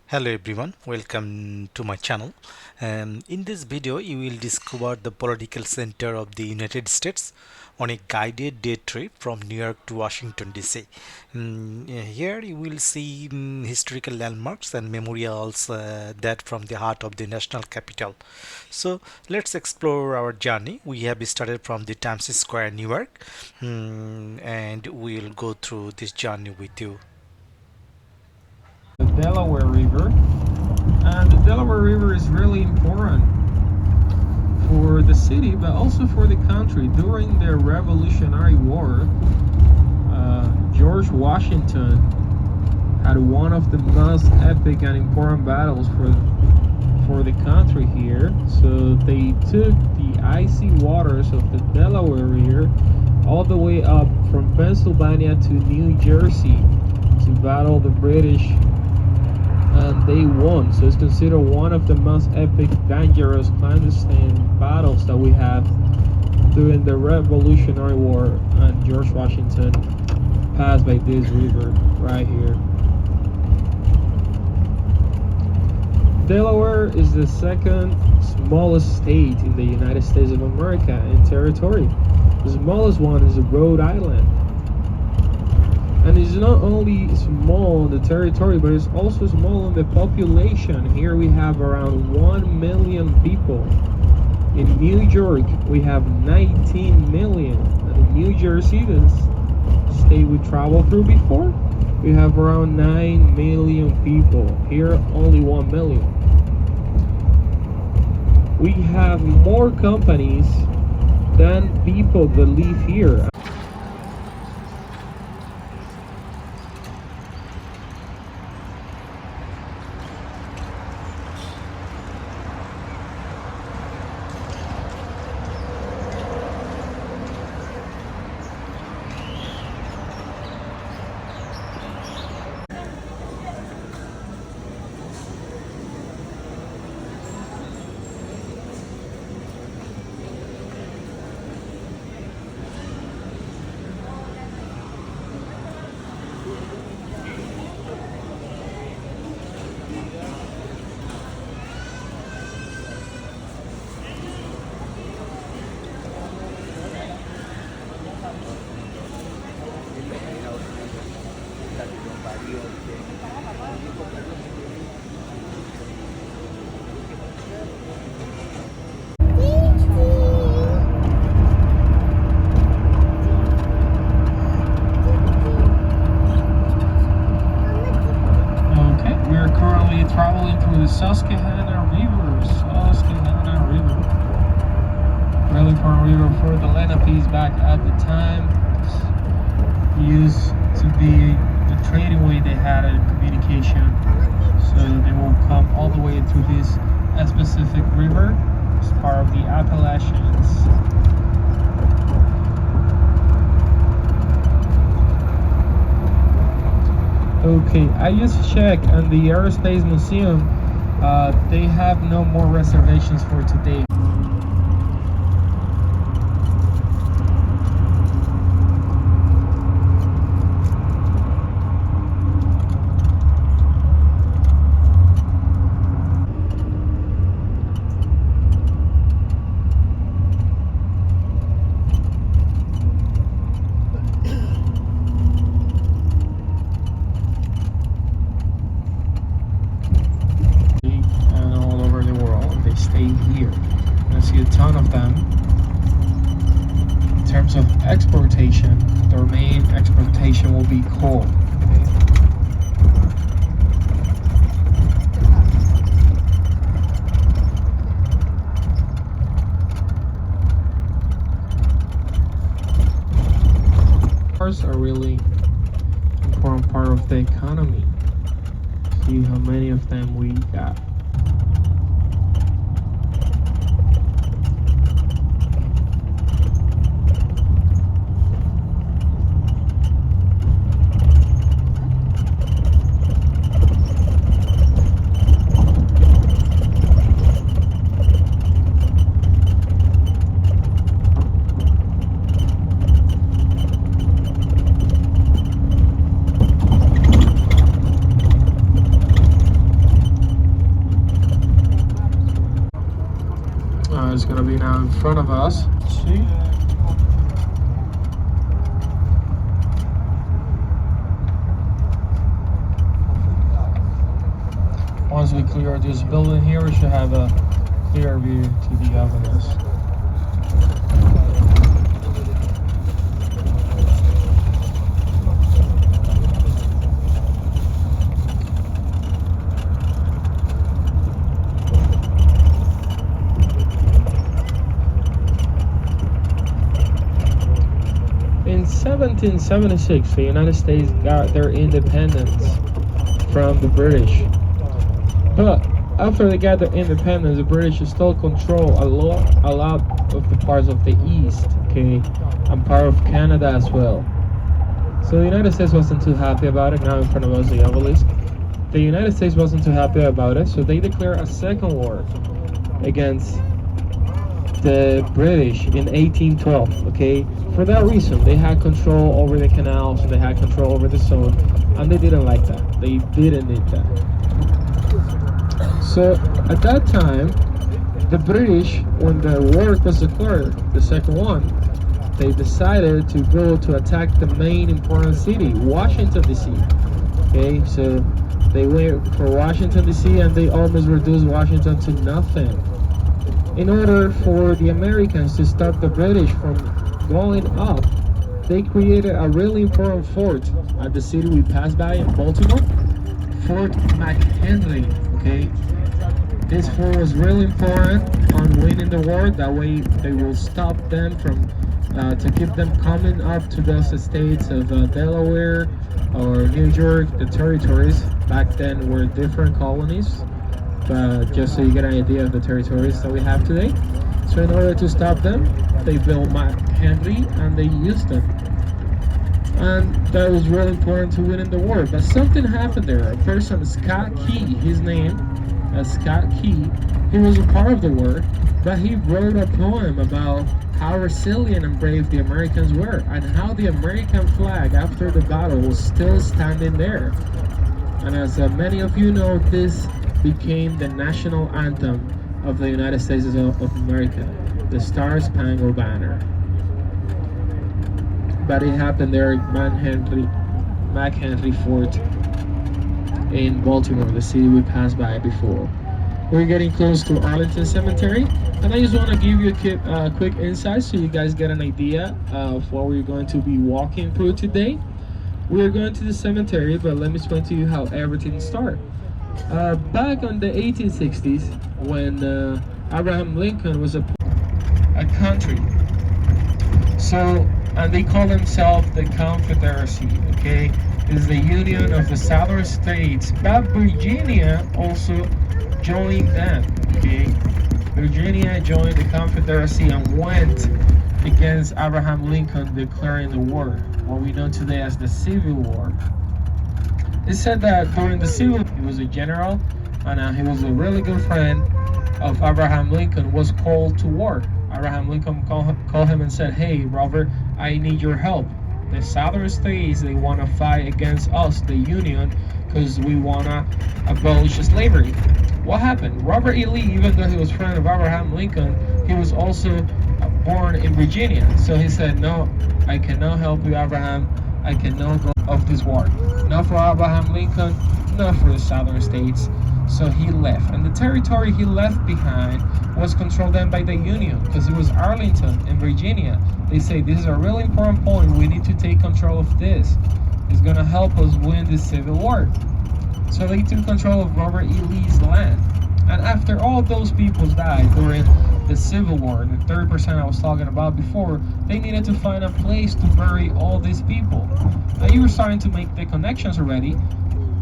Hello everyone, welcome to my channel. In this video you will discover the political center of the United States on a guided day trip from New York to Washington D.C. Here you will see historical landmarks and memorials that from the heart of the national capital. So let's explore our journey. We have started from the Times Square, New York, and we'll go through this journey with you. The Delaware River, and the Delaware River is really important for the city but also for the country. During the Revolutionary War, George Washington had one of the most epic and important battles for the country here. So they took the icy waters of the Delaware River all the way up from Pennsylvania to New Jersey to battle the British, and they won. So it's considered one of the most epic, dangerous, clandestine battles that we have during the Revolutionary War, and George Washington passed by this river right here. Delaware is the second smallest state in the United States of America in territory. The smallest one is Rhode Island. And it's not only small in the territory, but it's also small in the population. Here we have around 1 million people. In New York, we have 19 million. And in New Jersey, the state we traveled through before, we have around 9 million people. Here, only 1 million. We have more companies than people that live here. Traveling through the Susquehanna River. Really important river for the Lenape's back at the time. It used to be the trading way they had in communication. So they will come all the way through this specific river. It's part of the Appalachians. Okay, I just checked, and the Aerospace Museum, they have no more reservations for today. Here. I see a ton of them. In terms of exportation, their main exportation will be coal. Cars are really important part of the economy. See how many of them we got. is gonna be now in front of us. See? Once we clear this building here, we should have a clear view to the avenues. In 1776, the United States got their independence from the British. But after they got their independence, the British still control a lot of the parts of the East, okay, and part of Canada as well. So the United States wasn't too happy about it. Now in front of us, the obelisk. The United States wasn't too happy about it, so they declared a second war against the British in 1812, okay? For that reason, they had control over the canals and they had control over the zone, and they didn't like that. They didn't need that. So at that time, the British, when the war was declared, the second one, they decided to go to attack the main important city, Washington D.C. Okay, so they went for Washington D.C. and they almost reduced Washington to nothing. In order for the Americans to stop the British from going up, they created a really important fort at the city we passed by in Baltimore, Fort McHenry. Okay, this fort was really important on winning the war. That way, they will stop them from to keep them coming up to those states of Delaware or New York. The territories back then were different colonies, but just so you get an idea of the territories that we have today. So in order to stop them, they built McHenry and they used them. And that was really important to winning the war. But something happened there. A person, Scott Key, his name, Scott Key, he was a part of the war, but he wrote a poem about how resilient and brave the Americans were and how the American flag after the battle was still standing there. And as many of you know, this became the national anthem of the United States of America, the Star-Spangled Banner. But it happened there at McHenry Fort in Baltimore, the city we passed by before. We're getting close to Arlington Cemetery, and I just want to give you a quick insight so you guys get an idea of what we're going to be walking through today. We're going to the cemetery, but let me explain to you how everything started. Back in the 1860s, when Abraham Lincoln was a country, and they call themselves the Confederacy, okay? It's the union of the southern states, but Virginia also joined them, okay? Virginia joined the Confederacy and went against Abraham Lincoln, declaring the war, what we know today as the Civil War. It said that during the Civil War, he was a general, and he was a really good friend of Abraham Lincoln, was called to war. Abraham Lincoln called him and said, "Hey, Robert, I need your help. The southern states, they want to fight against us, the Union, because we want to abolish slavery." What happened? Robert E. Lee, even though he was friend of Abraham Lincoln, he was also born in Virginia. So he said, "No, I cannot help you, Abraham. I cannot go of this war. Not for Abraham Lincoln, not for the southern states." So he left, and the territory he left behind was controlled then by the Union, because it was Arlington in Virginia. They say, "This is a really important point. We need to take control of this. It's going to help us win the Civil War." So they took control of Robert E. Lee's land. And after all those people died during the Civil War, the 30% I was talking about before, they needed to find a place to bury all these people. Now you were starting to make the connections already,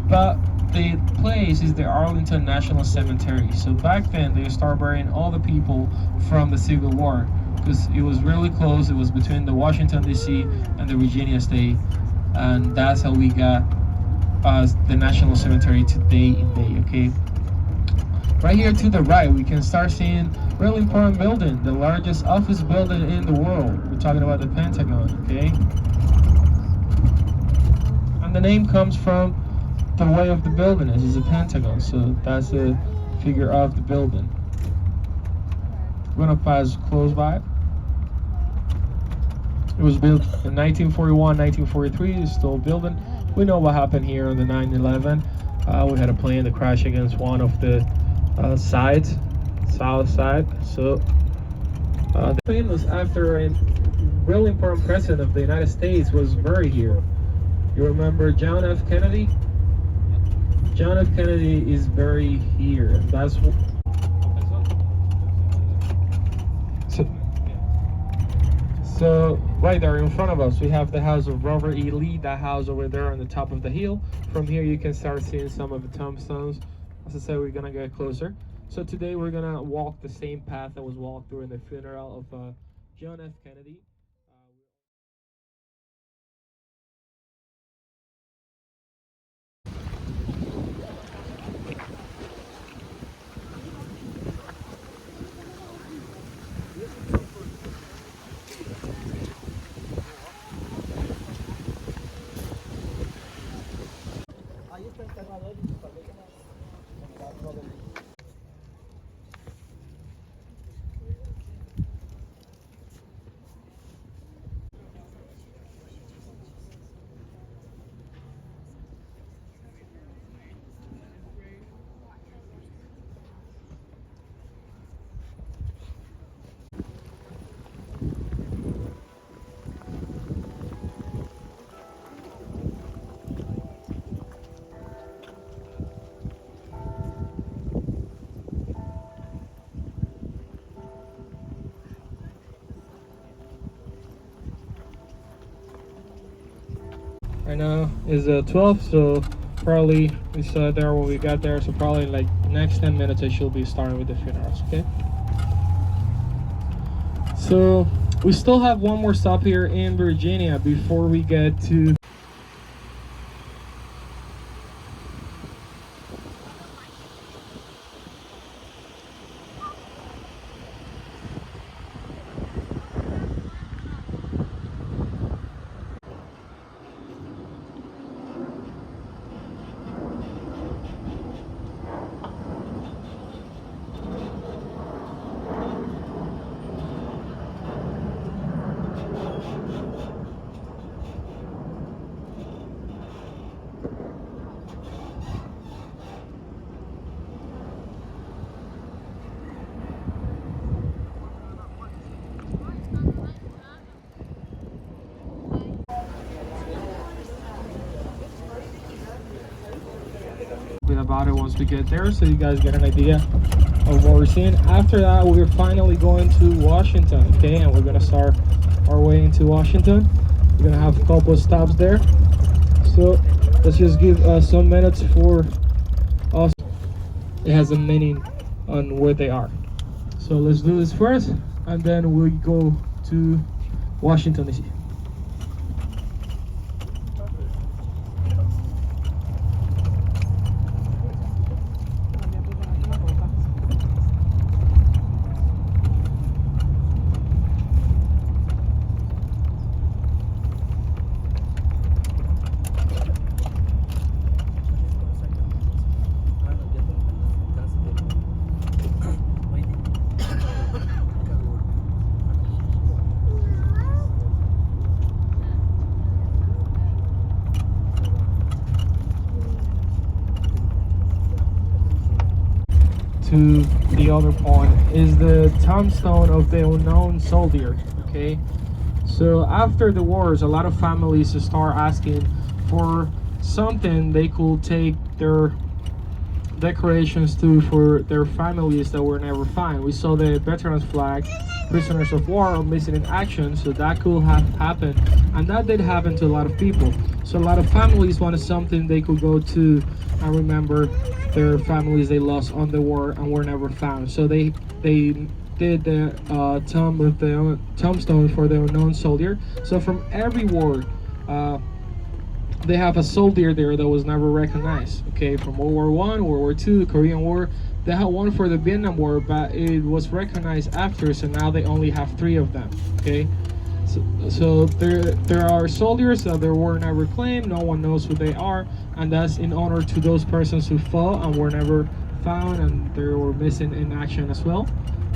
but the place is the Arlington National Cemetery. So back then they started burying all the people from the Civil War, because it was really close. It was between the Washington D.C. and the Virginia state, and that's how we got the National Cemetery today in day. Okay, right here to the right we can start seeing really important building, the largest office building in the world. We're talking about the Pentagon. Okay, and the name comes from the way of the building is a pentagon, so that's the figure of the building. We're gonna pass close by. It was built in 1941, 1943. It's still building. We know what happened here on the 9/11. We had a plane that crashed against one of the sides, south side. So the plane was after a really important president of the United States was buried here. You remember John F. Kennedy? John F. Kennedy is buried here. That's so right there in front of us, we have the house of Robert E. Lee, that house over there on the top of the hill. From here, you can start seeing some of the tombstones. As I said, we're gonna get closer. So today, we're gonna walk the same path that was walked during the funeral of John F. Kennedy. Right now is 12, so probably we saw there when we got there, so probably in like next 10 minutes I should be starting with the funerals, okay? So we still have one more stop here in Virginia before we get to bit about it once we get there, so you guys get an idea of what we're seeing. After that, we're finally going to Washington, okay? And we're gonna start our way into Washington. We're gonna have a couple of stops there. So let's just give some minutes for us. It has a meaning on where they are. So let's do this first, and then we'll go to Washington D.C. To the other point is the tombstone of the unknown soldier, okay? So after the wars, a lot of families start asking for something they could take their decorations to for their families that were never found. We saw the veterans flag, prisoners of war, or missing in action, so that could have happened, and that did happen to a lot of people. So a lot of families wanted something they could go to and remember their families they lost on the war and were never found. So they did the tombstone for the unknown soldier. So from every war, they have a soldier there that was never recognized. Okay, from World War I, World War II, the Korean War. They had one for the Vietnam War, but it was recognized after, so now they only have 3 of them. Okay, so there are soldiers that there were never claimed. No one knows who they are, and that's in honor to those persons who fought and were never found and they were missing in action as well.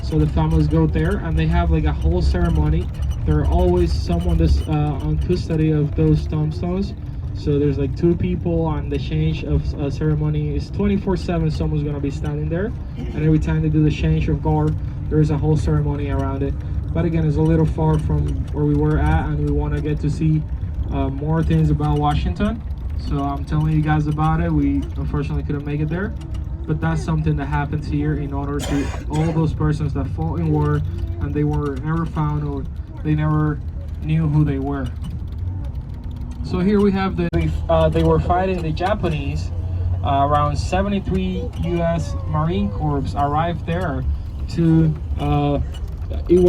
So the families go there and they have like a whole ceremony. There are always someone that's on custody of those tombstones. So there's like two people on the change of ceremony is 24/7. Someone's gonna be standing there, and every time they do the change of guard, there is a whole ceremony around it. But again, it's a little far from where we were at, and we want to get to see more things about Washington. So I'm telling you guys about it. We unfortunately couldn't make it there, but that's something that happens here in order to all those persons that fought in war and they were never found or they never knew who they were. So here we have they were fighting the Japanese. Around 73 U.S. Marine Corps arrived there to Iwo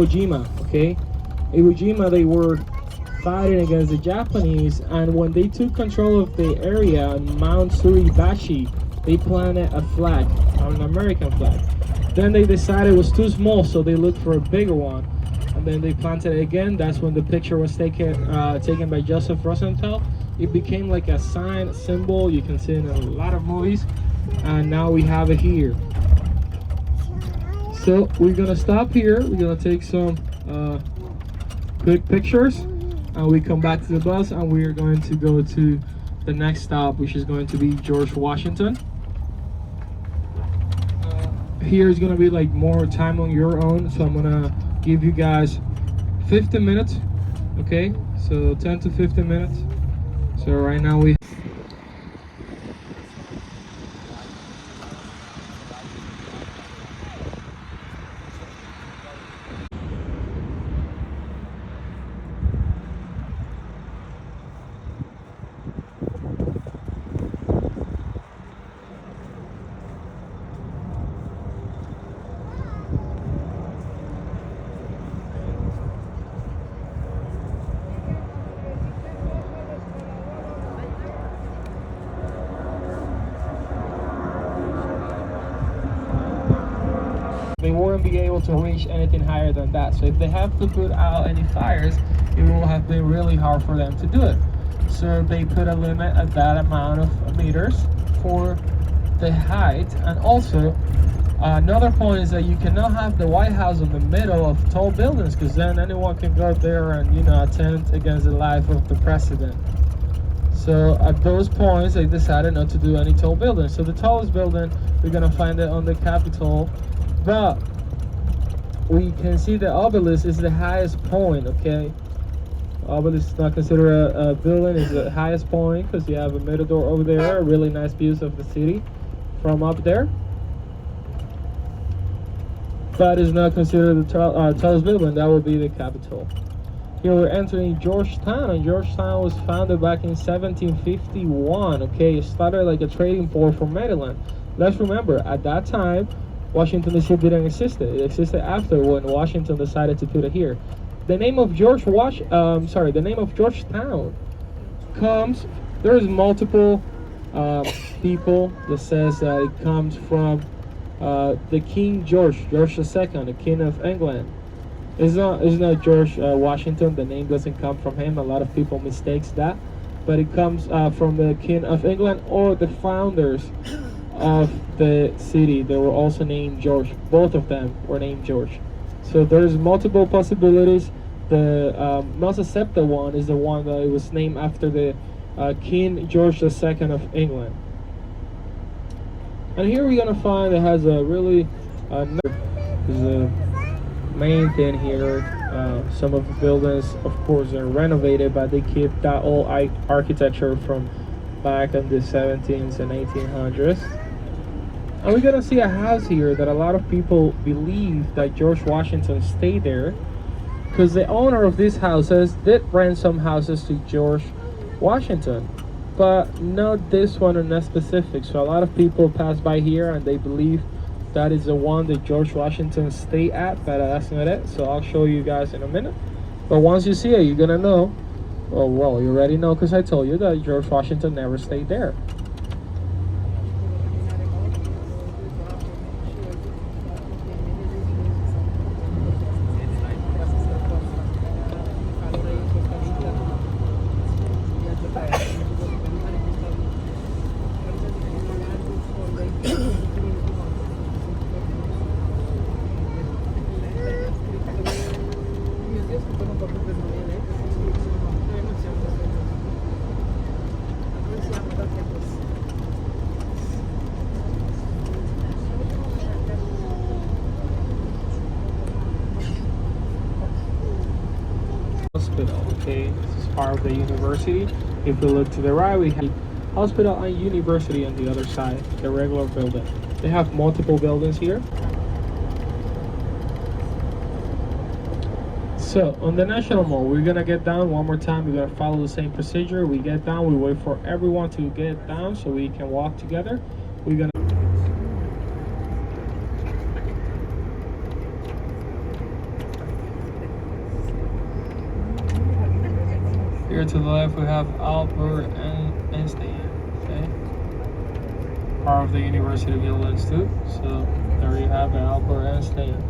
Jima. Okay, Iwo Jima, they were fighting against the Japanese, and when they took control of the area, Mount Suribachi, they planted a flag, an American flag. Then they decided it was too small, so they looked for a bigger one, and then they planted it again. That's when the picture was taken by Joseph Rosenthal. It became like a sign, a symbol. You can see it in a lot of movies, and now we have it here. So we're gonna stop here. We're gonna take some quick pictures, and we come back to the bus, and we are going to go to the next stop, which is going to be George Washington. Here is gonna be like more time on your own, so I'm gonna give you guys 15 minutes. Okay, so 10 to 15 minutes. So right now we they won't be able to reach anything higher than that. So if they have to put out any fires, it will have been really hard for them to do it. So they put a limit at that amount of meters for the height. And also another point is that you cannot have the White House in the middle of tall buildings, because then anyone can go there and attempt against the life of the president. So at those points they decided not to do any tall buildings. So the tallest building, we're gonna find it on the Capitol. But we can see the obelisk is the highest point. Okay, obelisk is not considered a building, it's the highest point because you have a mirador over there, really nice views of the city from up there. But it's not considered the tallest building. That would be the Capitol. Here we're entering Georgetown, and Georgetown was founded back in 1751. Okay, it started like a trading port for Maryland. Let's remember, at that time Washington D.C. didn't exist. It existed after, when Washington decided to put it here. The name of the name of Georgetown comes. There's multiple people that says that it comes from the King George II, the King of England. It's not George Washington. The name doesn't come from him. A lot of people mistakes that, but it comes from the King of England or the founders of the city. They were also named George. Both of them were named George. So there's multiple possibilities. The most accepted one is the one that it was named after the King George II of England. And here we're gonna find it has a really is a main thing here. Some of the buildings, of course, are renovated, but they keep that old architecture from back in the 1700s and 1800s. And we're gonna see a house here that a lot of people believe that George Washington stayed there, because the owner of these houses did rent some houses to George Washington, but not this one in that specific. So a lot of people pass by here and they believe that is the one that George Washington stayed at, but that's not it. So I'll show you guys in a minute. But once you see it, you're gonna know. Oh well, you already know, because I told you that George Washington never stayed there. hospital. Okay, this is part of the university. If we look to the right, we have hospital and university on the other side, the regular building. They have multiple buildings here. So on the National Mall, we're gonna get down one more time. We're gonna follow the same procedure. We get down, we wait for everyone to get down so we can walk together. We're gonna here to the left we have Albert Einstein, okay? Part of the University buildings too. So there you have it, Albert Einstein.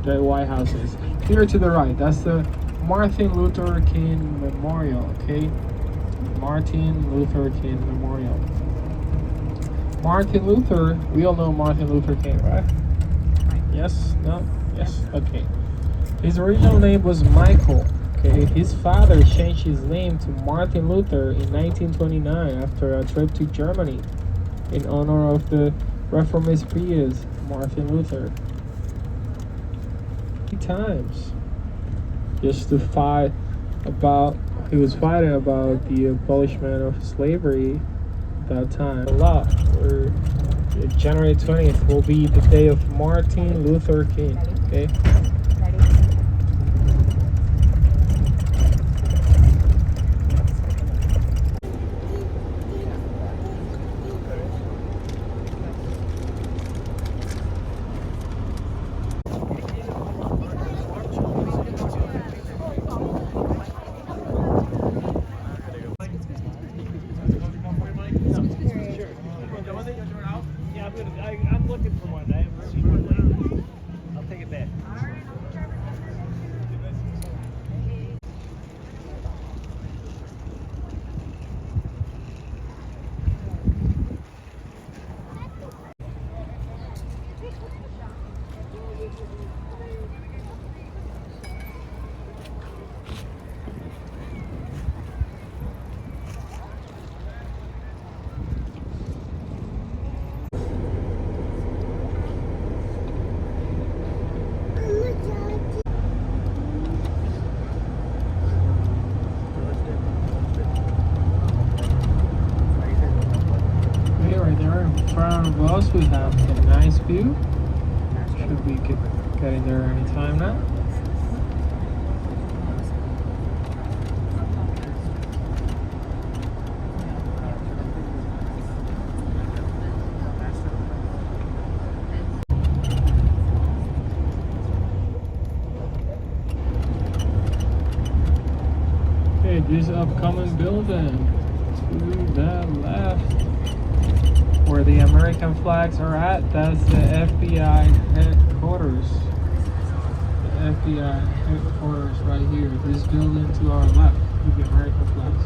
The White House is. Here to the right, that's the Martin Luther King Memorial, okay? Martin Luther King Memorial. Martin Luther, we all know Martin Luther King, right? Yes? No? Yes? Okay. His original name was Michael, okay? His father changed his name to Martin Luther in 1929 after a trip to Germany in honor of the reformist priest Martin Luther. Times just to fight about he was fighting about the abolishment of slavery at that time. A lot. January 20th will be the day of Martin Luther King, okay? bus, we have a nice view. Should be getting there anytime now. Okay, this upcoming building to the left, where the American flags are at, that's the FBI headquarters. The FBI headquarters right here. This building to our left with the American flags.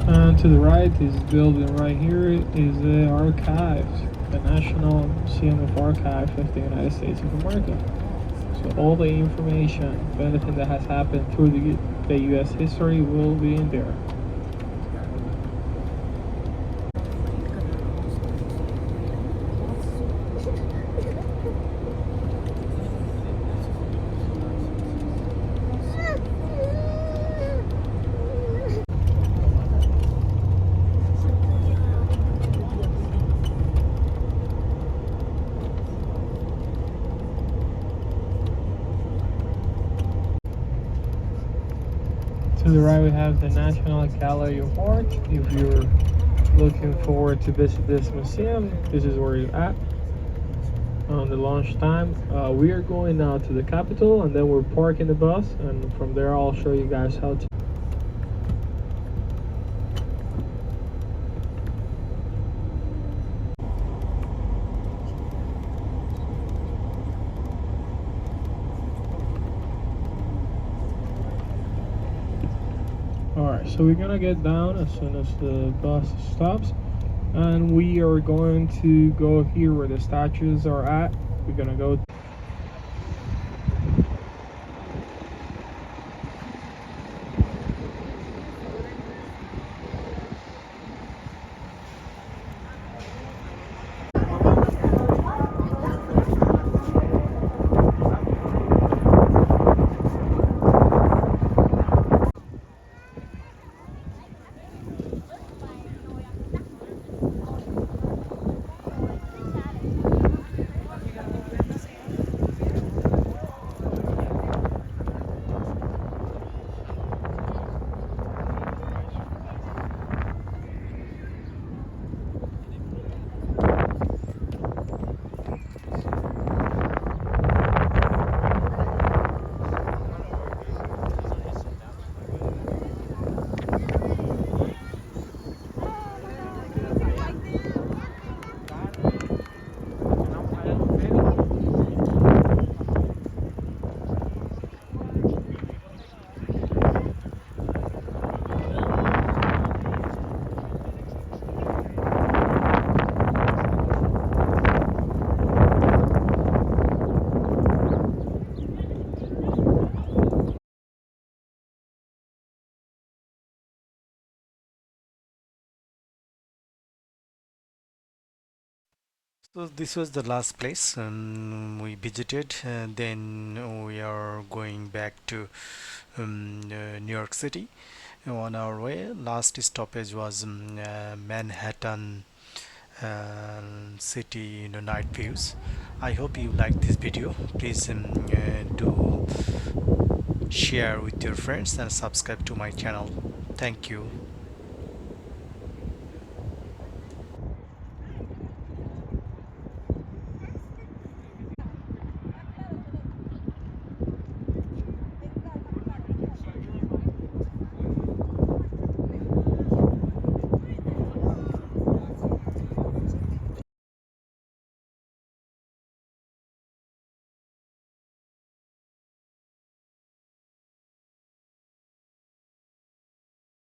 And to the right, this building right here is the Archives, the National Museum of Archives of the United States of America. So all the information, anything that has happened through the U.S. history will be in there. To the right, we have the National Gallery of Art. If you're looking forward to visit this museum, this is where you're at on the launch time. We are going now to the Capitol, and then we're parking the bus, and from there I'll show you guys how to. Alright, so we're gonna get down as soon as the bus stops, and we are going to go here where the statues are at. We're gonna go. So this was the last place we visited. Then we are going back to New York City. On our way, last stoppage was Manhattan city, night views. I hope you like this video. Please do share with your friends and subscribe to my channel. Thank you.